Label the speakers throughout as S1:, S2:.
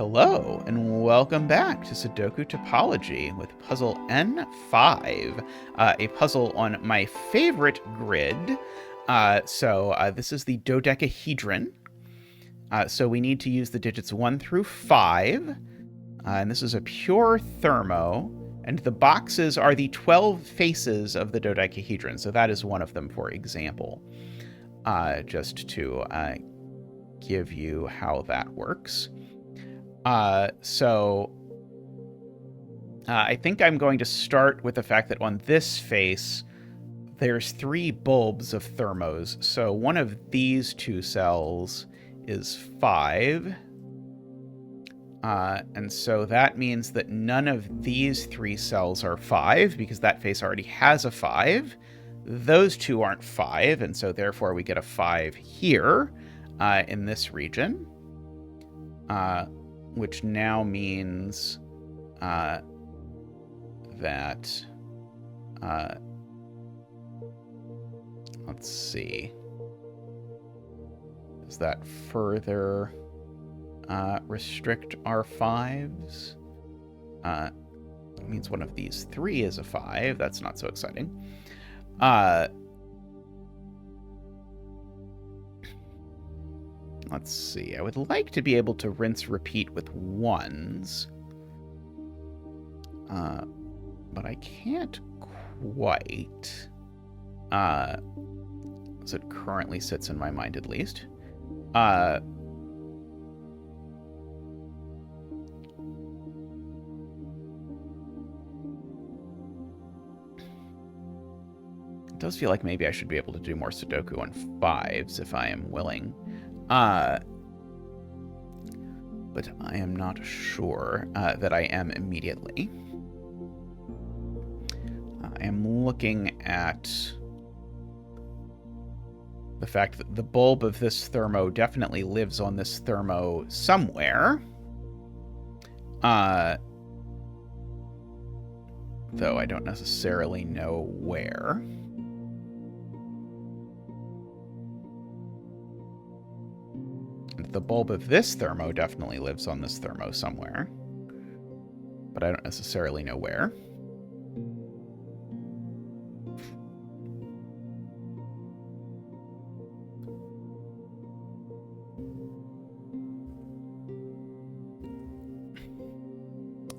S1: Hello, and welcome back to Sudoku Topology with puzzle N5, a puzzle on my favorite grid. This is the dodecahedron. So we need to use the digits 1 through 5, and this is a pure thermo, and the boxes are the 12 faces of the dodecahedron, so that is one of them, for example, just to give you how that works. I think I'm going to start with the fact that on this face, there's 3 bulbs of thermos. So one of these 2 cells is 5. And so that means that none of these 3 cells are 5 because that face already has a 5. Those 2 aren't 5, and so therefore we get a 5 here in this region. Which now means that let's see. Does that further restrict our 5s? It means one of these 3 is a 5. That's not so exciting. Let's see. I would like to be able to rinse repeat with 1s. But I can't quite. As it currently sits in my mind, at least. It does feel like maybe I should be able to do more Sudoku on 5s if I am willing. But I am not sure that I am immediately. I am looking at the fact that the bulb of this thermo definitely lives on this thermo somewhere. Though I don't necessarily know where. The bulb of this thermo definitely lives on this thermo somewhere, but I don't necessarily know where.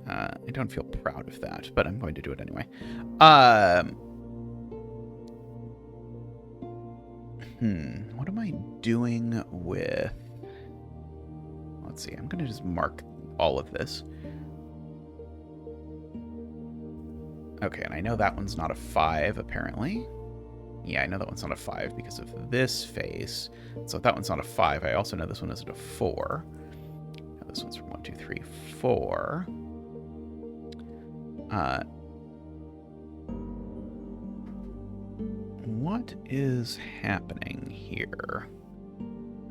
S1: I don't feel proud of that, but I'm going to do it anyway. What am I doing with... Let's see, I'm going to just mark all of this. Okay, and I know that one's not a 5, apparently. Yeah, I know that one's not a 5 because of this face. So if that one's not a 5, I also know this one isn't a 4. Now this one's from 1, 2, 3, 4. What is happening here?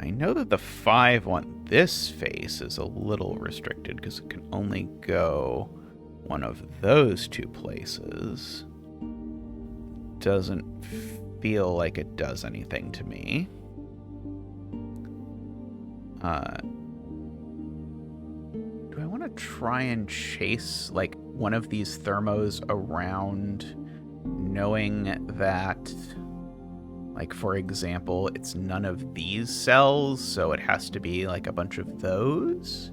S1: I know that the 5 on this face is a little restricted because it can only go one of those 2 places. Doesn't feel like it does anything to me. Do I want to try and chase, like, one of these thermos around, knowing that... Like, for example, it's none of these cells, so it has to be, like, a bunch of those.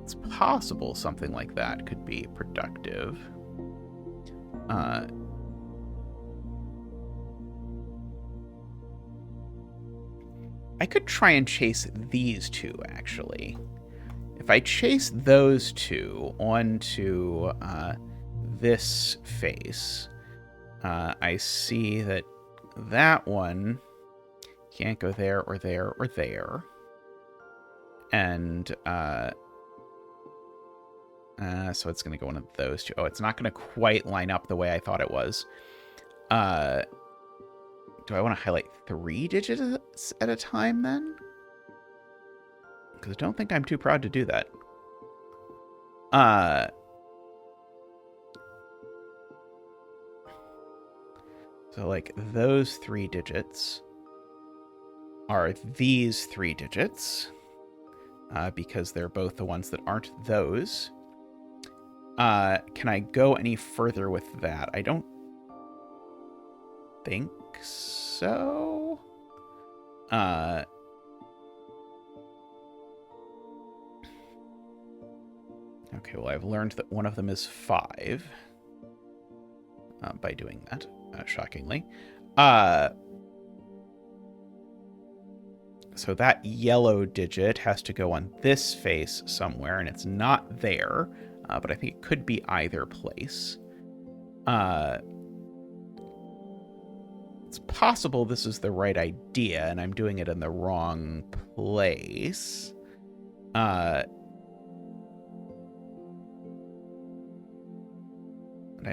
S1: It's possible something like that could be productive. I could try and chase these 2, actually. If I chase those 2 onto this face... I see that that one can't go there or there or there. And, so it's going to go one of those 2. Oh, it's not going to quite line up the way I thought it was. Do I want to highlight 3 digits at a time, then? Because I don't think I'm too proud to do that. So, like, those 3 digits are these 3 digits. because they're both the ones that aren't those. Can I go any further with that? I don't think so. Okay, well, I've learned that one of them is 5 by doing that, shockingly. So that yellow digit has to go on this face somewhere, and it's not there, but I think it could be either place. It's possible this is the right idea, and I'm doing it in the wrong place. I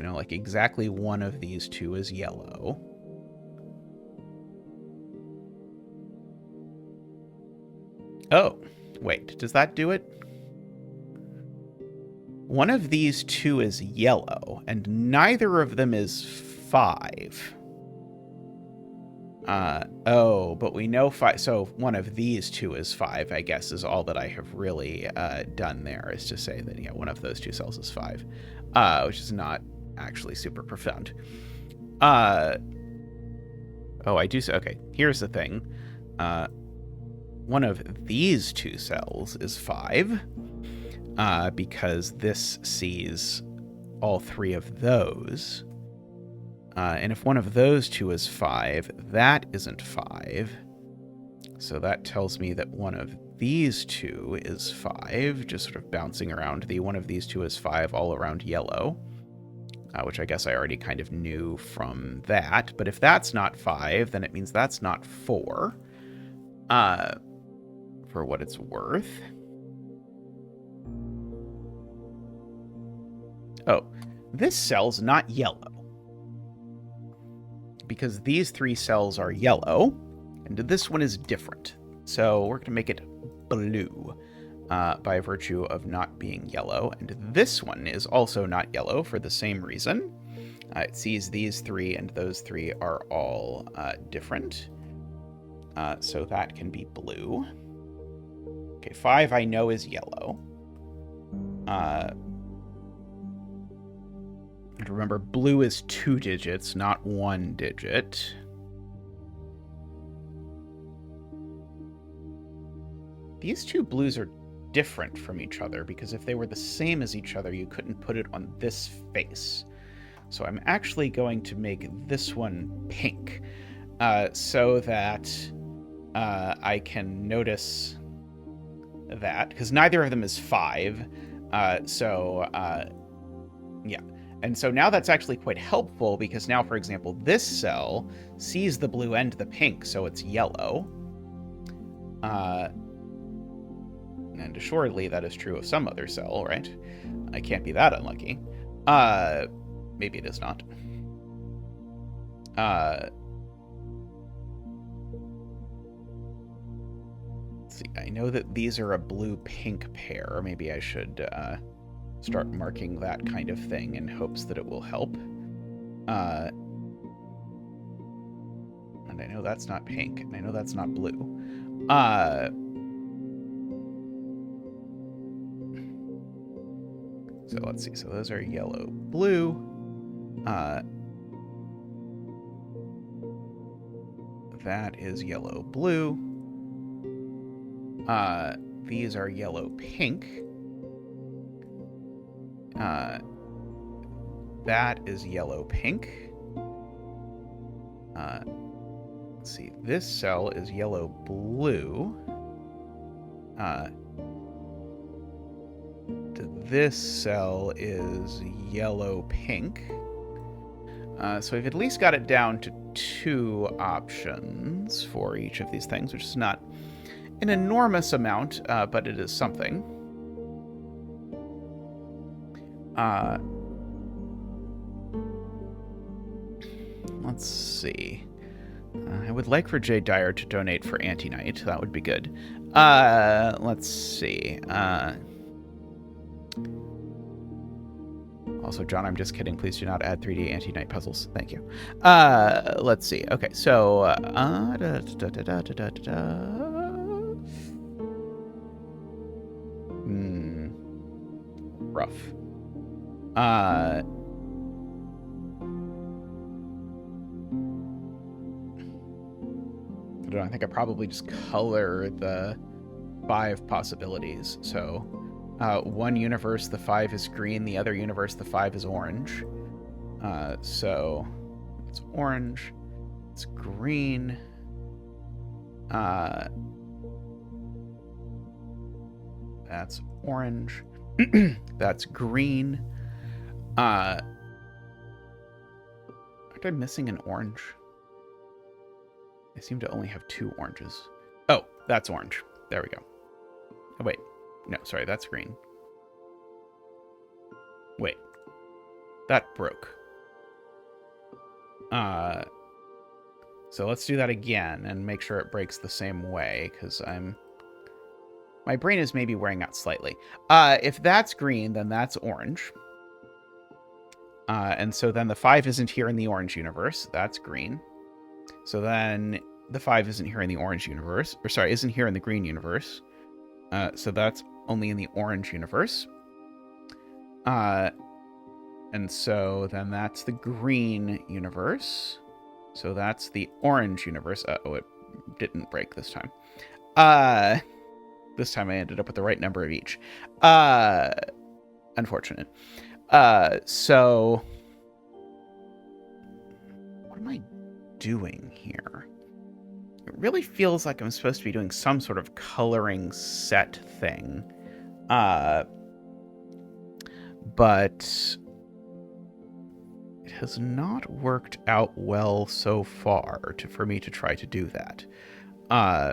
S1: know, like, exactly one of these two is yellow. Oh, wait, does that do it? One of these two is yellow, and neither of them is 5. Oh, but we know 5, so one of these two is 5, I guess, is all that I have really done there, is to say that, yeah, one of those two cells is 5, which is not actually super profound. Oh, I do. Okay, here's the thing. One of these two cells is 5, because this sees all 3 of those. And if one of those two is 5, that isn't 5. So that tells me that one of these two is 5, just sort of bouncing around. The one of these two is 5 all around yellow, which I guess I already kind of knew from that. But if that's not 5, then it means that's not 4, for what it's worth. Oh, this cell's not yellow, because these 3 cells are yellow, and this one is different. So we're going to make it blue by virtue of not being yellow. And this one is also not yellow for the same reason. It sees these 3, and those 3 are all different. So that can be blue. Okay, 5 I know is yellow. And remember, blue is 2 digits, not 1 digit. These two blues are different from each other, because if they were the same as each other, you couldn't put it on this face. So I'm actually going to make this one pink, so that I can notice that, because neither of them is 5. Yeah. And so now that's actually quite helpful, because now, for example, this cell sees the blue and the pink, so it's yellow. And assuredly that is true of some other cell, right? I can't be that unlucky. Maybe it is not. Let's see, I know that these are a blue-pink pair. Maybe I should start marking that kind of thing in hopes that it will help. And I know that's not pink, and I know that's not blue. So let's see. So those are yellow, blue. That is yellow, blue. These are yellow, pink. That is yellow, pink. Let's see. This cell is yellow, blue. This cell is yellow, pink. So we've at least got it down to 2 options for each of these things, which is not an enormous amount, but it is something. Let's see. I would like for Jay Dyer to donate for Anti-Night. That would be good. Let's see. Also, John, I'm just kidding. Please do not add 3D Anti-Night puzzles. Thank you. Let's see. Okay, so... Rough. I don't know, I think I probably just color the 5 possibilities. So, one universe, the 5 is green. The other universe, the 5 is orange. So, it's orange. It's green. That's orange. That's green. Aren't I missing an orange? I seem to only have 2 oranges. Oh, that's orange. There we go. Oh, wait. No, sorry, that's green. Wait. That broke. So let's do that again and make sure it breaks the same way, because my brain is maybe wearing out slightly. If that's green, then that's orange. And so then the 5 isn't here in the orange universe. That's green. So then the 5 isn't here in the orange universe. Or sorry, isn't here in the green universe. So that's only in the orange universe. And so then that's the green universe. So that's the orange universe. Oh, it didn't break this time. This time I ended up with the right number of each. Unfortunate. So what am I doing here? It really feels like I'm supposed to be doing some sort of coloring set thing. But it has not worked out well so far for me to try to do that. I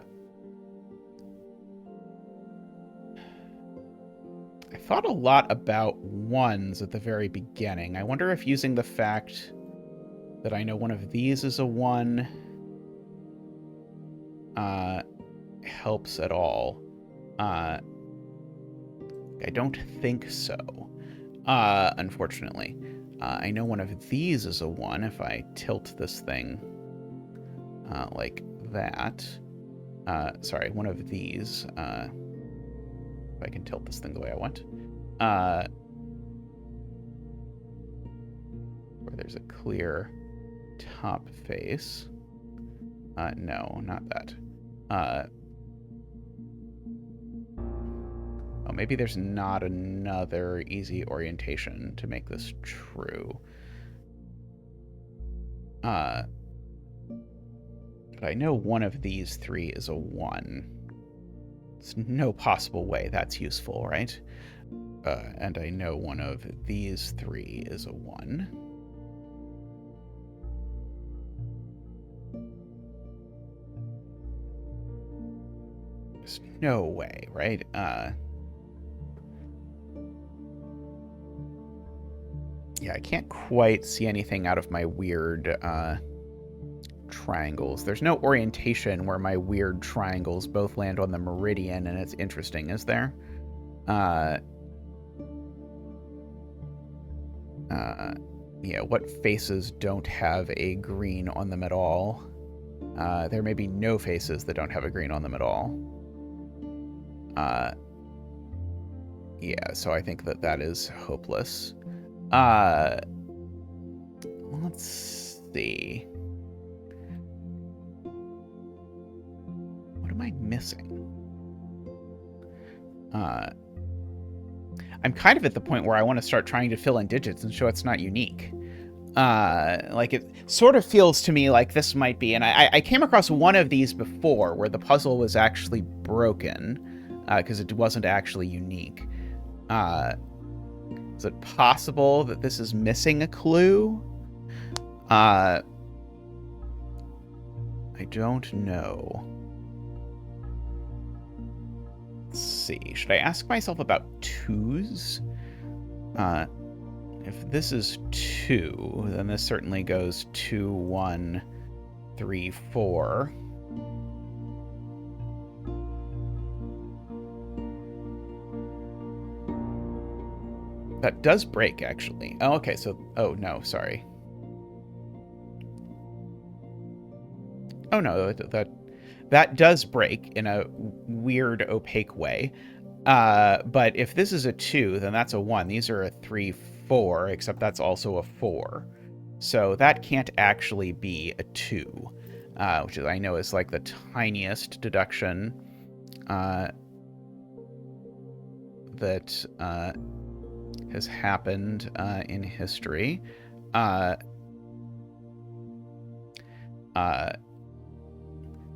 S1: thought a lot about ones at the very beginning. I wonder if using the fact that I know one of these is a 1 helps at all. I don't think so, unfortunately. I know one of these is a 1 if I tilt this thing like that. Sorry, one of these. If I can tilt this thing the way I want. Where there's a clear top face. No, not that. Oh, maybe there's not another easy orientation to make this true. But I know one of these 3 is a 1. There's no possible way that's useful, right? And I know one of these 3 is a 1. There's no way, right? Yeah, I can't quite see anything out of my weird triangles. There's no orientation where my weird triangles both land on the meridian, and it's interesting, is there? Yeah, what faces don't have a green on them at all? There may be no faces that don't have a green on them at all. Yeah, so I think that is hopeless. Let's see. What am I missing? I'm kind of at the point where I want to start trying to fill in digits and show it's not unique. Like, it sort of feels to me like this might be, and I came across one of these before where the puzzle was actually broken, because it wasn't actually unique. Is it possible that this is missing a clue? I don't know. Let's see. Should I ask myself about 2s? If this is 2, then this certainly goes 2, 1, 3, 4. That does break, actually. Oh, okay, so... Oh, no, sorry. Oh, no, that does break in a weird, opaque way. But if this is a 2, then that's a 1. These are a 3, 4, except that's also a 4. So that can't actually be a 2, which I know is like the tiniest deduction that has happened in history. How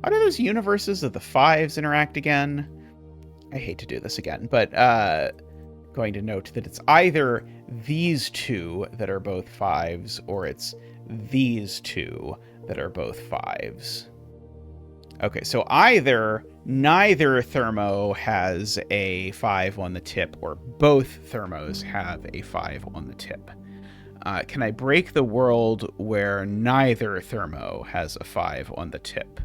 S1: do those universes of the 5s interact again? I hate to do this again, but going to note that it's either these two that are both 5s, or it's these two that are both 5s. Okay, so either neither thermo has a 5 on the tip, or both thermos have a 5 on the tip. Can I break the world where neither thermo has a 5 on the tip?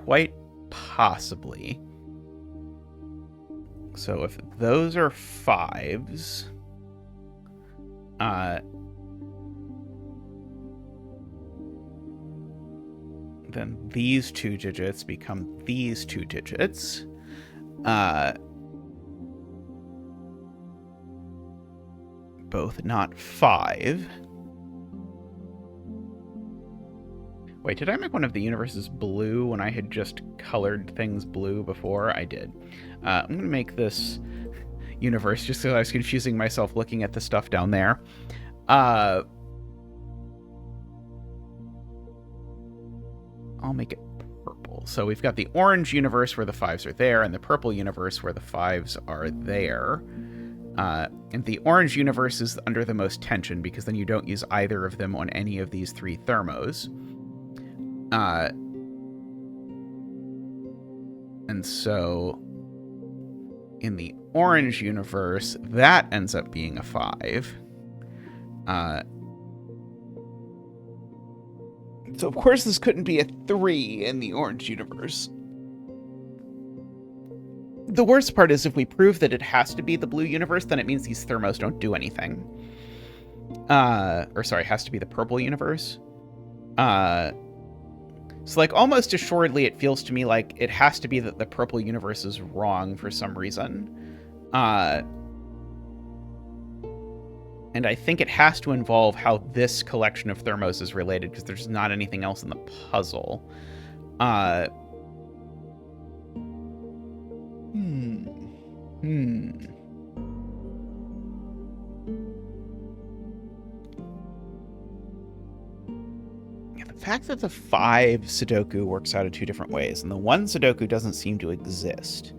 S1: Quite possibly. So if those are 5s, then these 2 digits become these 2 digits. Both not 5. Wait, did I make one of the universes blue when I had just colored things blue before? I did. I'm going to make this universe just so I was confusing myself looking at the stuff down there. I'll make it purple. So we've got the orange universe where the 5s are there, and the purple universe where the 5s are there. And the orange universe is under the most tension, because then you don't use either of them on any of these 3 thermos. And so in the orange universe, that ends up being a 5. So of course this couldn't be a 3 in the orange universe. The worst part is if we prove that it has to be the blue universe, then it means these thermos don't do anything. Has to be the purple universe. So, like, almost assuredly, it feels to me like it has to be that the purple universe is wrong for some reason. And I think it has to involve how this collection of thermos is related, because there's not anything else in the puzzle. The fact that the 5 Sudoku works out in 2 different ways, and the 1 Sudoku doesn't seem to exist,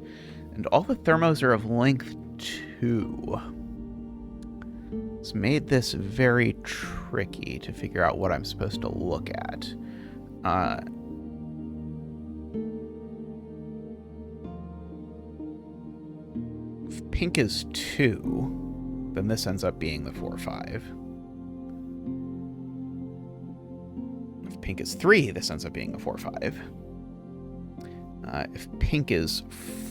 S1: and all the thermos are of length 2. It's made this very tricky to figure out what I'm supposed to look at. If pink is 2, then this ends up being the 4-5. If pink is 3, this ends up being a 4-5. If pink is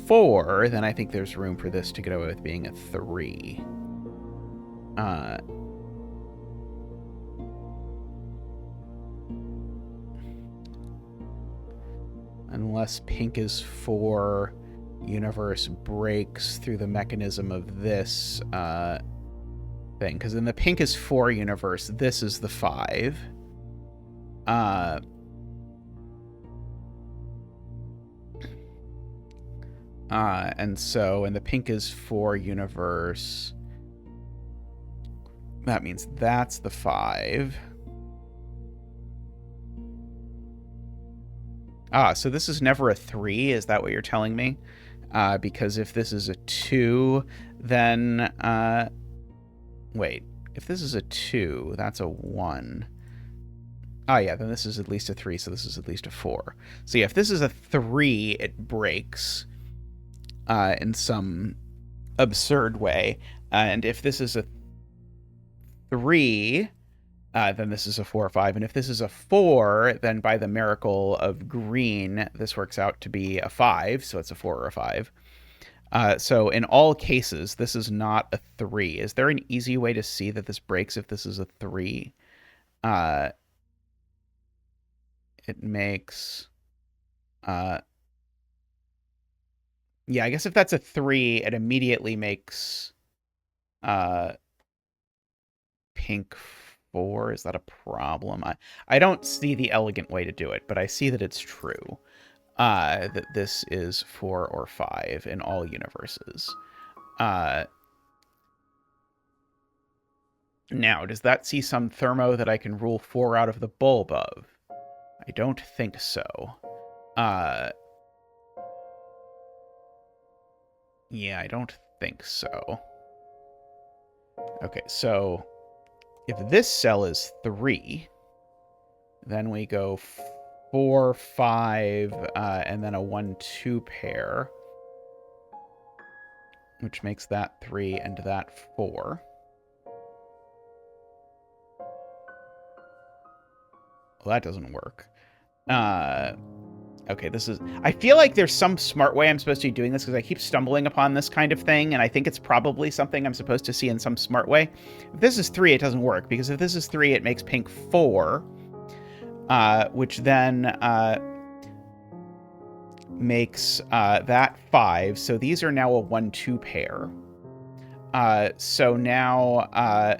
S1: 4, then I think there's room for this to get away with being a 3. Unless pink is 4, universe breaks through the mechanism of this thing. Because in the pink is 4 universe, this is the 5. And so in the pink is 4 universe, that means that's the 5. So this is never a 3, is that what you're telling me? Because if this is a 2, then... wait, if this is a 2, that's a 1. Oh, yeah, then this is at least a 3, so this is at least a 4. So yeah, if this is a 3, it breaks in some absurd way. And if this is a 3, then this is a 4 or 5. And if this is a 4, then by the miracle of green, this works out to be a 5, so it's a 4 or a 5. So in all cases, this is not a 3. Is there an easy way to see that this breaks if this is a 3? It makes Yeah, I guess if that's a 3, it immediately makes pink 4. Is that a problem? I don't see the elegant way to do it, but I see that it's true. That this is 4 or 5 in all universes. Now, does that see some thermo that I can rule 4 out of the bulb of? I don't think so. Yeah, I don't think so. Okay, so if this cell is 3, then we go 4, 5, and then a 1, 2 pair, which makes that 3 and that 4. Well, that doesn't work. Okay, this is... I feel like there's some smart way I'm supposed to be doing this because I keep stumbling upon this kind of thing, and I think it's probably something I'm supposed to see in some smart way. If this is 3, it doesn't work, because if this is 3, it makes pink 4, which then makes that 5. So these are now a 1, 2 pair. So now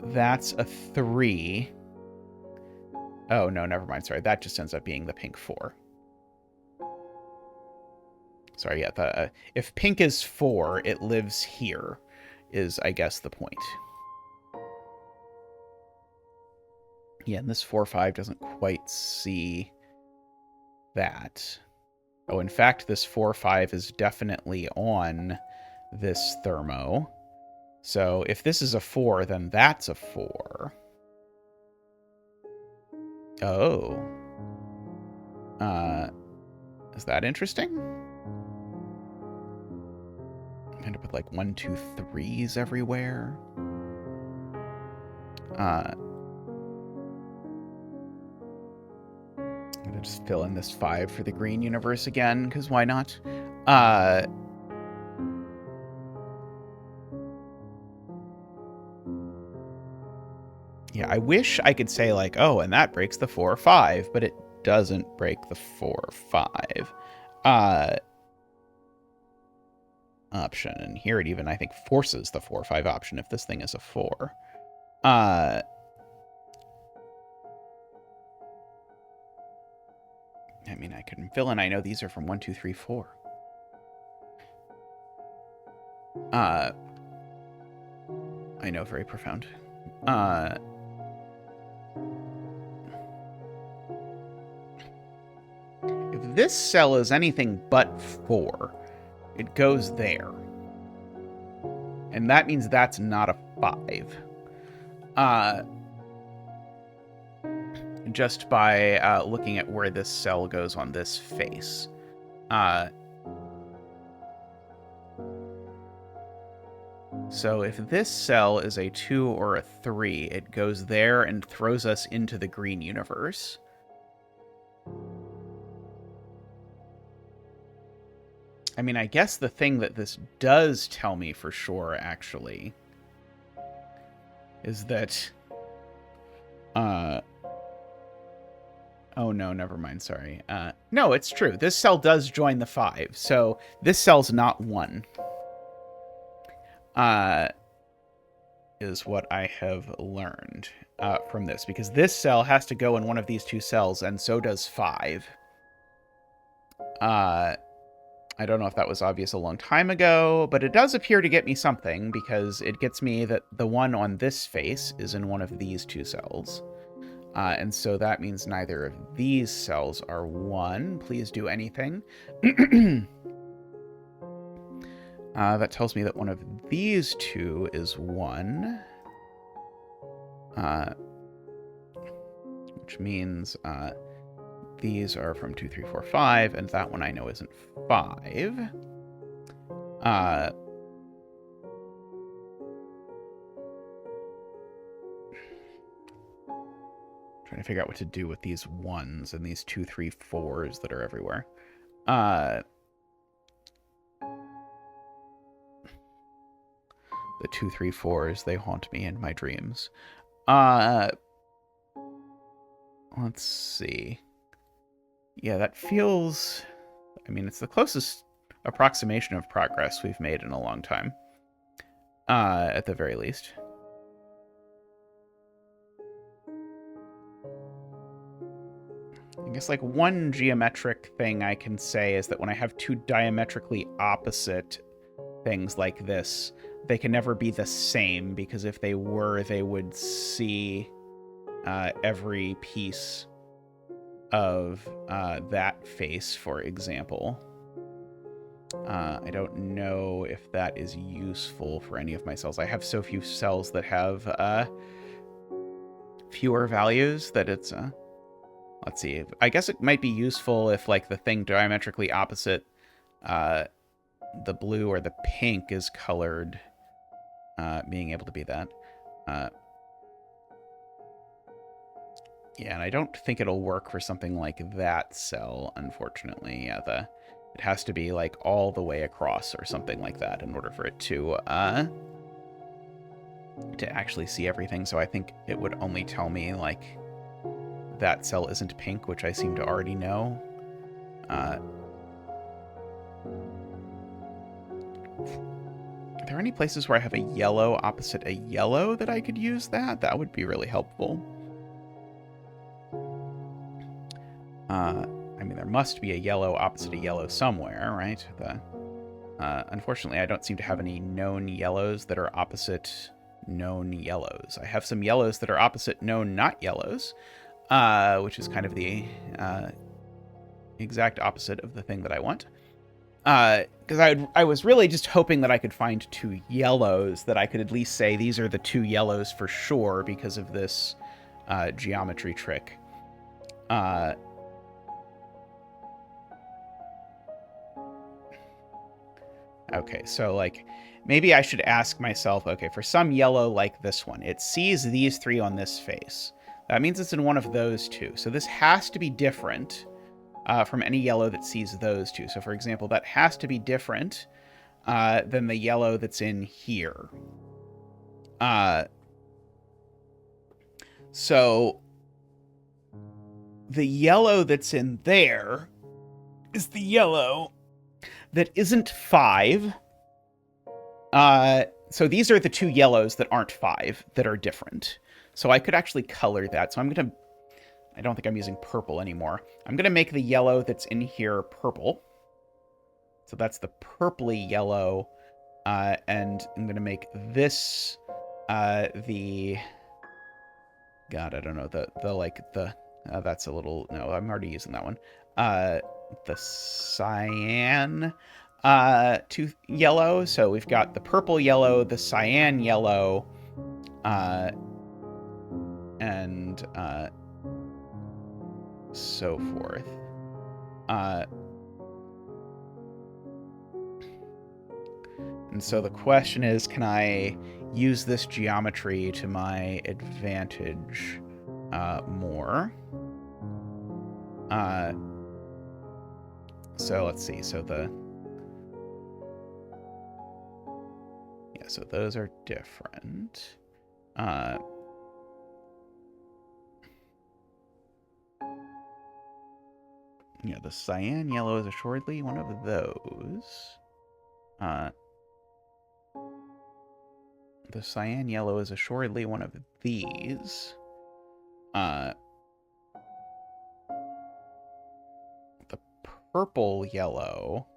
S1: that's a 3. Oh, no, never mind. Sorry, that just ends up being the pink 4. Sorry, yeah. If pink is 4, it lives here, is, I guess, the point. Yeah, and this 4-5 doesn't quite see that. Oh, in fact, this 4-5 is definitely on this thermo. So if this is a 4, then that's a 4. Oh. Is that interesting? End up with like 1, 2, 3s everywhere. I'm gonna just fill in this 5 for the green universe again, because why not? Yeah, I wish I could say like, oh, and that breaks the 4-5, but it doesn't break the 4-5 option. And here it even, I think, forces the 4-5 option if this thing is a 4. I mean, I can fill in. I know these are from 1, 2, 3, 4. I know, very profound. If this cell is anything but 4, it goes there. And that means that's not a 5. Just by looking at where this cell goes on this face. So if this cell is a 2 or a 3, it goes there and throws us into the green universe. I mean, I guess the thing that this does tell me for sure, actually, is that... Oh, no, never mind, sorry. No, it's true. This cell does join the 5, so this cell's not 1. Is what I have learned from this, because this cell has to go in one of these 2 cells, and so does 5. I don't know if that was obvious a long time ago, but it does appear to get me something, because it gets me that the one on this face is in one of these 2 cells. And so that means neither of these cells are 1. Please do anything. That tells me that one of these 2 is 1. Which means these are from 2, 3, 4, 5, and that one I know isn't 5. Trying to figure out what to do with these 1s and these 2, 3, 4s that are everywhere. The 2, 3, 4s, they haunt me in my dreams. Let's see. Yeah, that feels... I mean, it's the closest approximation of progress we've made in a long time. At the very least. I guess, like, one geometric thing I can say is that when I have two diametrically opposite things like this, they can never be the same, because if they were, they would see every piece of that face, for example. I don't know if that is useful for any of my cells. I have so few cells that have fewer values that it's... let's see. I guess it might be useful if, like, the thing diametrically opposite the blue or the pink is colored, being able to be that. Yeah, and I don't think it'll work for something like that cell, unfortunately. Yeah, it has to be, like, all the way across or something like that in order for it to actually see everything. So I think it would only tell me, like, that cell isn't pink, which I seem to already know. Are there any places where I have a yellow opposite a yellow that I could use that? That would be really helpful. I mean, there must be a yellow opposite a yellow somewhere, right? Unfortunately, I don't seem to have any known yellows that are opposite known yellows. I have some yellows that are opposite known not yellows, which is kind of the exact opposite of the thing that I want. Because I was really just hoping that I could find two yellows that I could at least say these are the two yellows for sure because of this geometry trick. Okay, so, like, maybe I should ask myself, okay, for some yellow like this one, it sees these three on this face. That means it's in one of those two. So this has to be different from any yellow that sees those two. So, for example, that has to be different than the yellow that's in here. So the yellow that's in there is the yellow that isn't 5. So these are the two yellows that aren't 5 that are different. So I could actually color that. So I'm going to... I don't think I'm using purple anymore. I'm going to make the yellow that's in here purple. So that's the purpley yellow. And I'm going to make this the... God, I don't know. That's a little... No, I'm already using that one. The cyan to yellow. So we've got the purple yellow, the cyan yellow, and so forth. And so the question is, can I use this geometry to my advantage more? So let's see. So so those are different. Yeah, the cyan yellow is assuredly one of those. The cyan yellow is assuredly one of these. The purple yellow...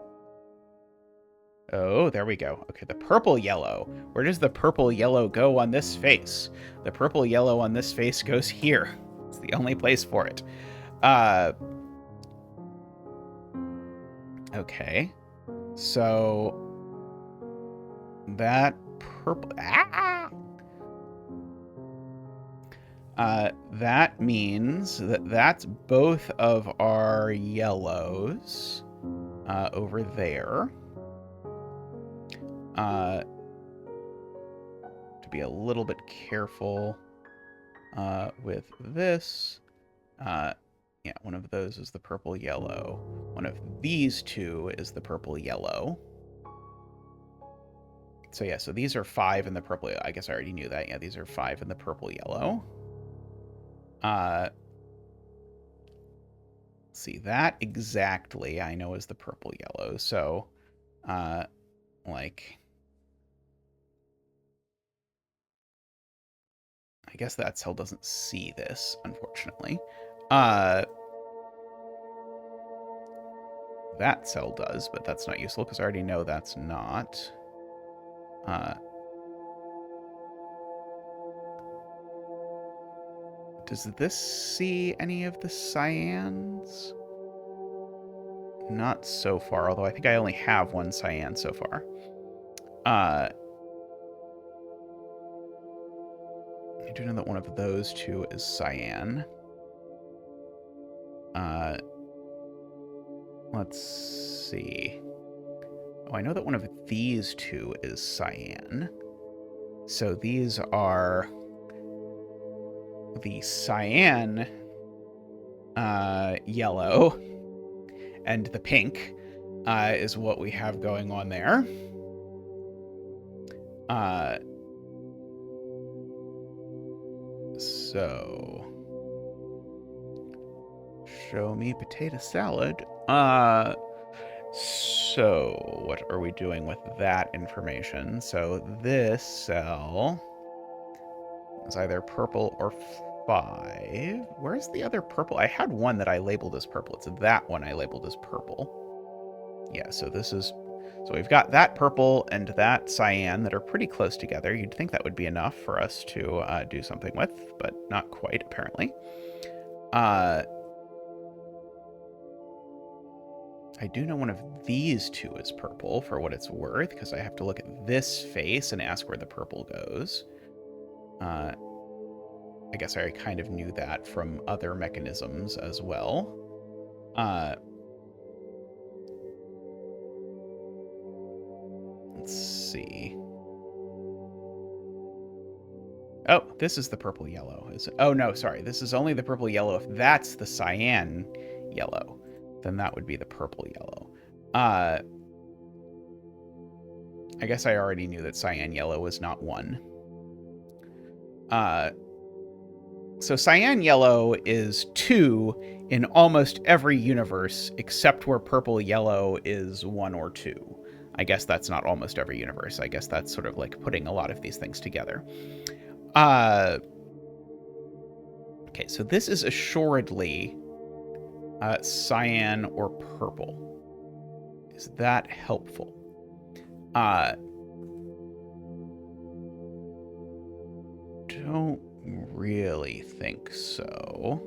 S1: Oh, there we go. Okay, the purple yellow. Where does the purple yellow go on this face? The purple yellow on this face goes here. It's the only place for it. Okay. So that purple... that means that that's both of our yellows over there. To be a little bit careful with this. Yeah, one of those is the purple yellow. One of these two is the purple yellow. So yeah, so these are 5 in the purple. I guess I already knew that. Yeah, these are 5 in the purple yellow. see, that exactly I know is the purple yellow. So, like, I guess that cell doesn't see this, unfortunately. That cell does, but that's not useful because I already know that's not. Does this see any of the cyans? Not so far, although I think I only have one cyan so far. I do know that one of those two is cyan. Let's see. Oh, I know that one of these two is cyan. So these are the cyan yellow, and the pink is what we have going on there. So show me potato salad. So what are we doing with that information? So this cell is either purple or 5. Where's the other purple? I had one that I labeled as purple. It's that one I labeled as purple. Yeah, so this is... So we've got that purple and that cyan that are pretty close together. You'd think that would be enough for us to do something with, but not quite, apparently. I do know one of these two is purple, for what it's worth, because I have to look at this face and ask where the purple goes. I guess I kind of knew that from other mechanisms as well. Let's see. Oh, this is the purple yellow. Oh, no, sorry. This is only the purple yellow. If that's the cyan yellow, then that would be the purple yellow. I guess I already knew that cyan yellow was not one. So cyan yellow is 2 in almost every universe, except where purple yellow is 1 or 2. I guess that's not almost every universe. I guess that's sort of like putting a lot of these things together. Okay, so this is assuredly cyan or purple. Is that helpful? Don't really think so.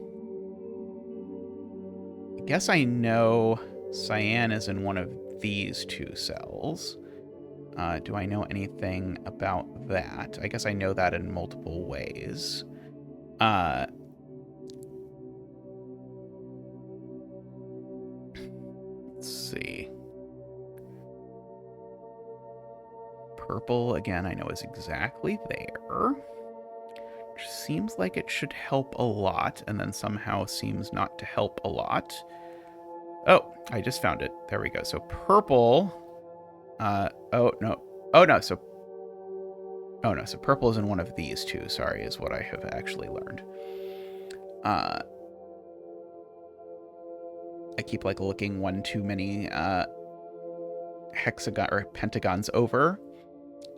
S1: I guess I know cyan is in one of these two cells. Do I know anything about that? I guess I know that in multiple ways. Let's see. Purple, again, I know is exactly there. Which seems like it should help a lot, and then somehow seems not to help a lot. Oh, I just found it. There we go. So purple... oh, no. Oh, no, so... Oh, no, so purple is in one of these two, sorry, is what I have actually learned. I keep, like, looking one too many, hexagon or pentagons over,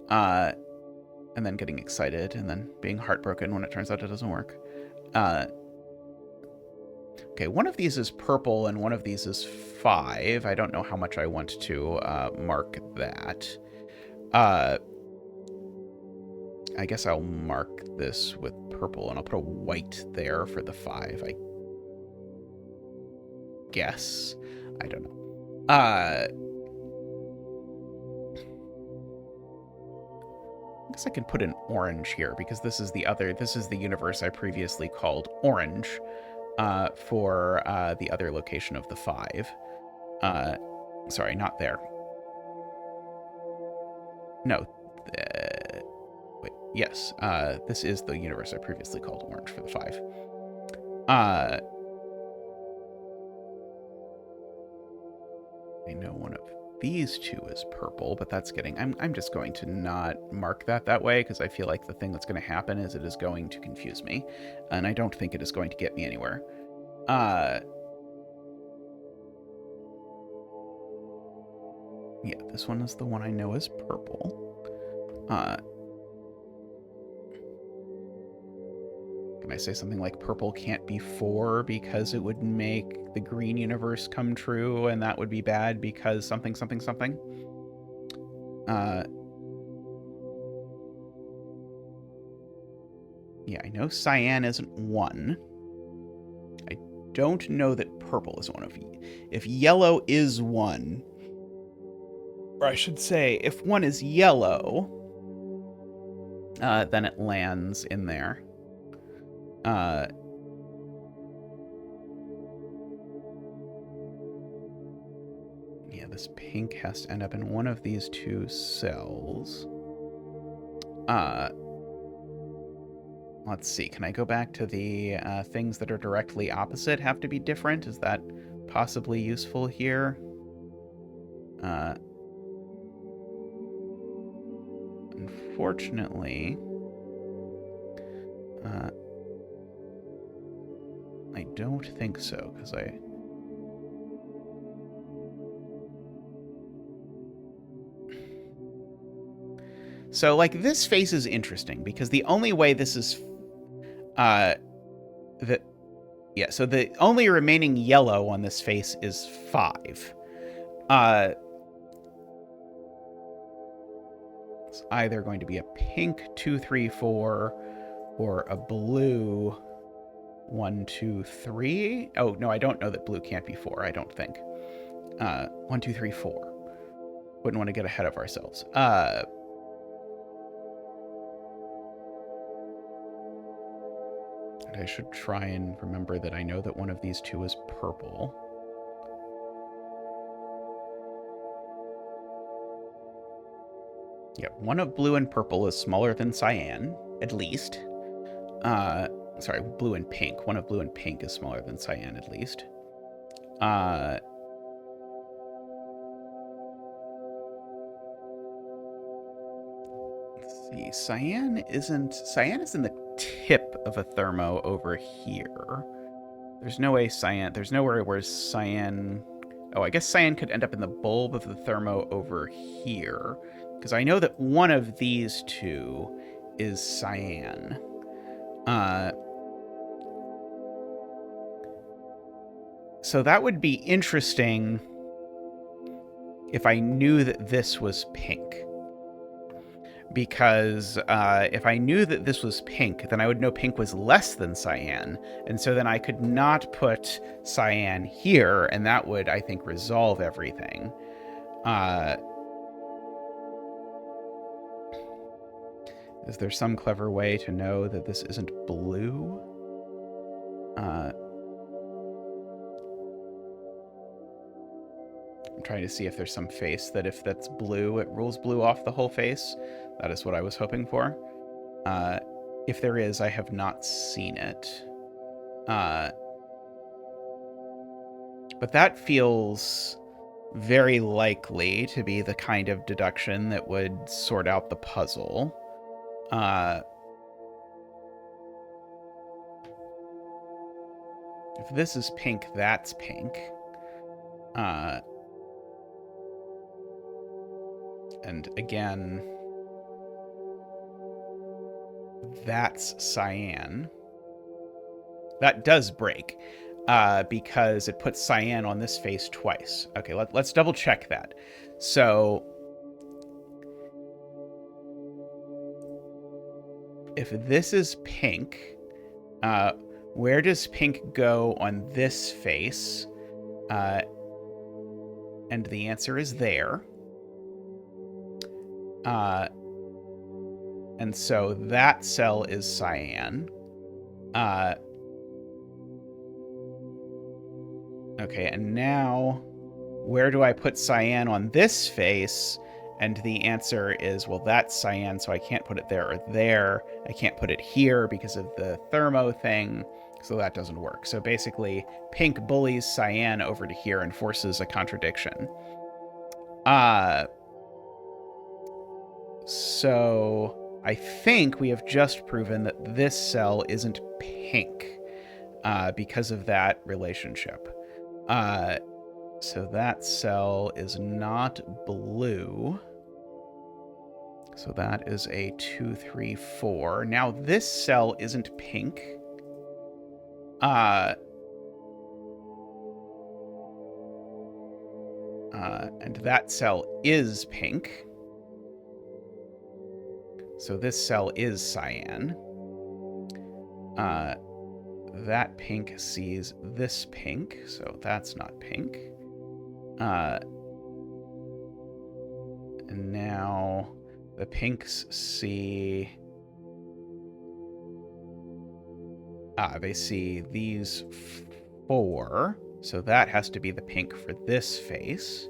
S1: and then getting excited, and then being heartbroken when it turns out it doesn't work. Okay, one of these is purple and one of these is 5. I don't know how much I want to mark that. I guess I'll mark this with purple, and I'll put a white there for the 5, I guess. I don't know. I guess I can put an orange here, because this is the universe I previously called orange. For the other location of the 5. Sorry, not there. No. Wait, yes. This is the universe I previously called orange for the 5. I know one of these two is purple, but that's getting... I'm just going to not mark that way, because I feel like the thing that's going to happen is it is going to confuse me, and I don't think it is going to get me anywhere. Yeah, this one is the one I know is purple. Can I say something like purple can't be 4 because it would make the green universe come true, and that would be bad because something, something, something? Yeah, I know cyan isn't 1. I don't know that purple is 1. If yellow is 1, or I should say, if 1 is yellow, then it lands in there. Yeah, this pink has to end up in one of these 2 cells. Let's see. Can I go back to the things that are directly opposite have to be different? Is that possibly useful here? Unfortunately, I don't think so, because So, like, this face is interesting, because the only way this is... so the only remaining yellow on this face is 5. It's either going to be a pink 2, 3, 4, or a blue 1, 2, 3. Oh, no, I don't know that blue can't be 4, I don't think. 1, 2, 3, 4. Wouldn't want to get ahead of ourselves. And I should try and remember that I know that one of these 2 is purple. Yeah, one of blue and purple is smaller than cyan, at least. Sorry, blue and pink. One of blue and pink is smaller than cyan, at least. Let's see. Cyan is in the tip of a thermo over here. There's no way cyan... There's nowhere where cyan... Oh, I guess cyan could end up in the bulb of the thermo over here. Because I know that one of these 2 is cyan. So that would be interesting if I knew that this was pink. Because if I knew that this was pink, then I would know pink was less than cyan. And so then I could not put cyan here, and that would, I think, resolve everything. Is there some clever way to know that this isn't blue? I'm trying to see if there's some face that if that's blue, it rules blue off the whole face. That is what I was hoping for. If there is, I have not seen it. But that feels very likely to be the kind of deduction that would sort out the puzzle. If this is pink, that's pink. And again, that's cyan. That does break, because it puts cyan on this face twice. Okay, let's double check that. So if this is pink, where does pink go on this face? And the answer is there. And so that cell is cyan. Okay, and now where do I put cyan on this face? And the answer is, well, that's cyan, so I can't put it there or there. I can't put it here because of the thermo thing, so that doesn't work. So basically, pink bullies cyan over to here and forces a contradiction. So I think we have just proven that this cell isn't pink because of that relationship. So that cell is not blue. So that is a 2, 3, 4. Now this cell isn't pink. And that cell is pink. So this cell is cyan. That pink sees this pink, so that's not pink. And now the pinks see... they see these 4, so that has to be the pink for this face.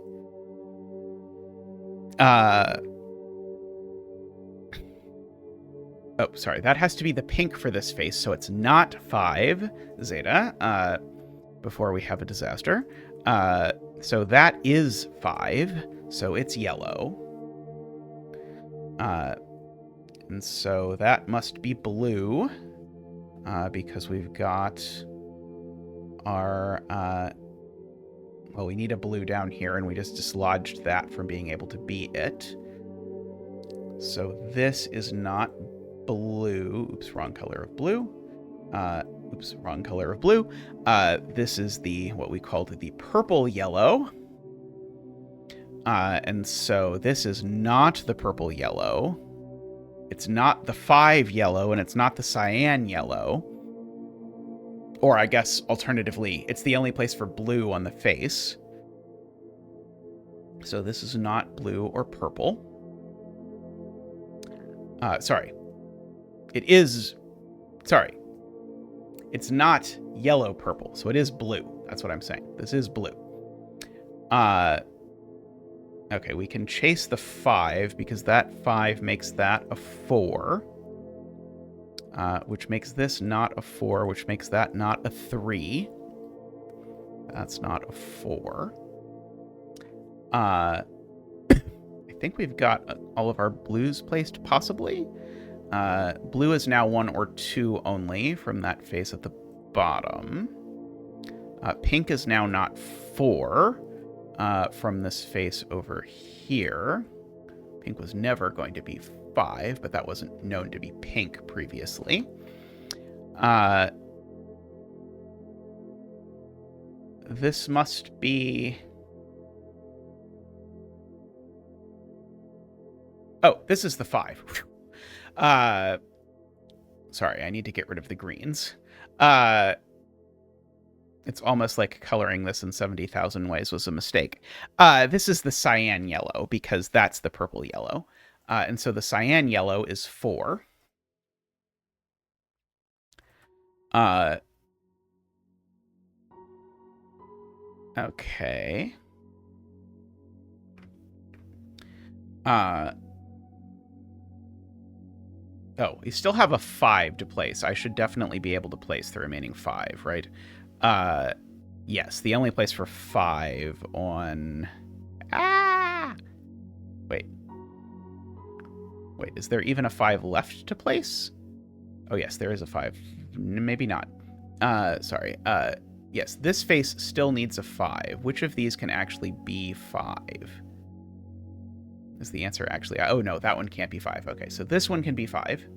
S1: Oh, sorry, that has to be the pink for this face, so it's not 5 zeta, before we have a disaster. So that is 5, so it's yellow. And so that must be blue, because we've got our... well, we need a blue down here, and we just dislodged that from being able to be it. So this is not blue. Oops, wrong color of blue. Oops, wrong color of blue. This is what we called the purple yellow. And so this is not the purple yellow. It's not the 5 yellow, and it's not the cyan yellow. Or I guess, alternatively, it's the only place for blue on the face. So this is not blue or purple. Sorry. It is... Sorry. It's not yellow-purple, so it is blue. That's what I'm saying. This is blue. Okay, we can chase the 5, because that 5 makes that a 4. Which makes this not a 4, which makes that not a 3. That's not a 4. I think we've got all of our blues placed, possibly. Blue is now 1 or 2 only from that face at the bottom. Pink is now not 4 from this face over here. Pink was never going to be 5, but that wasn't known to be pink previously. This must be... Oh, this is the 5. Sorry, I need to get rid of the greens. It's almost like coloring this in 70,000 ways was a mistake. This is the cyan yellow, because that's the purple yellow. And so the cyan yellow is 4. Okay. Oh, we still have a 5 to place. I should definitely be able to place the remaining 5, right? Yes, the only place for 5 on... Wait, is there even a 5 left to place? Oh, yes, there is a 5. Maybe not. Sorry. Yes, this face still needs a 5. Which of these can actually be 5? Is the answer actually... Oh, no, that one can't be 5. Okay, so this one can be 5.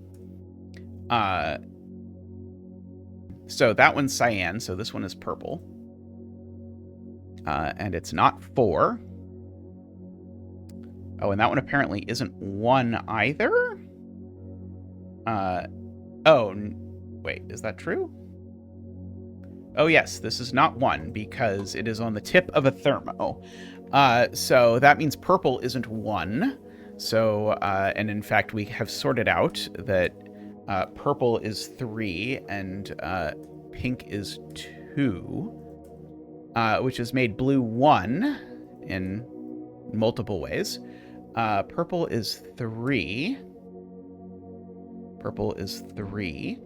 S1: So that one's cyan, so this one is purple. And it's not 4. Oh, and that one apparently isn't 1 either? Wait, is that true? Oh, yes, this is not 1, because it is on the tip of a thermo. So that means purple isn't 1. So, and in fact, we have sorted out that purple is 3 and pink is 2, which has made blue 1 in multiple ways. Purple is 3. Purple is 3.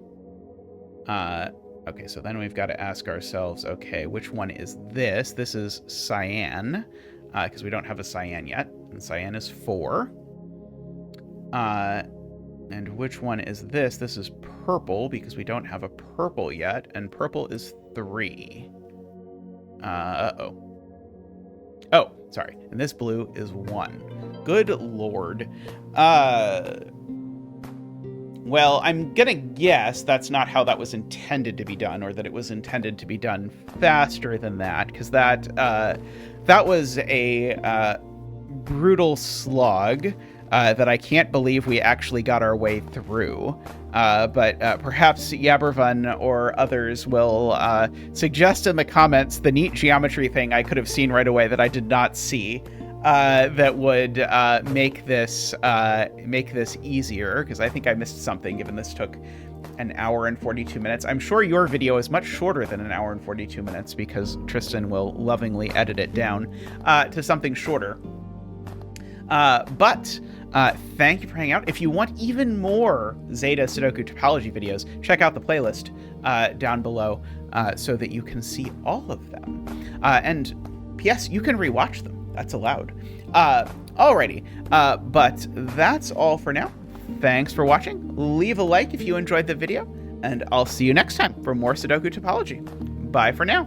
S1: Okay, so then we've got to ask ourselves, okay, which one is this? This is cyan, because we don't have a cyan yet, and cyan is 4. And which one is this? This is purple, because we don't have a purple yet, and purple is 3. Uh-oh. Oh, sorry. And this blue is 1. Good lord. Well, I'm gonna guess that's not how that was intended to be done, or that it was intended to be done faster than that, because that was a brutal slog that I can't believe we actually got our way through. But perhaps Yabervan or others will suggest in the comments the neat geometry thing I could have seen right away that I did not see, that would make this easier, because I think I missed something, given this took an hour and 42 minutes. I'm sure your video is much shorter than an hour and 42 minutes, because Tristan will lovingly edit it down to something shorter. But thank you for hanging out. If you want even more Zeta Sudoku Topology videos, check out the playlist down below so that you can see all of them. And P.S., you can rewatch them. That's allowed. Alrighty. But that's all for now. Thanks for watching. Leave a like if you enjoyed the video, and I'll see you next time for more Sudoku Topology. Bye for now.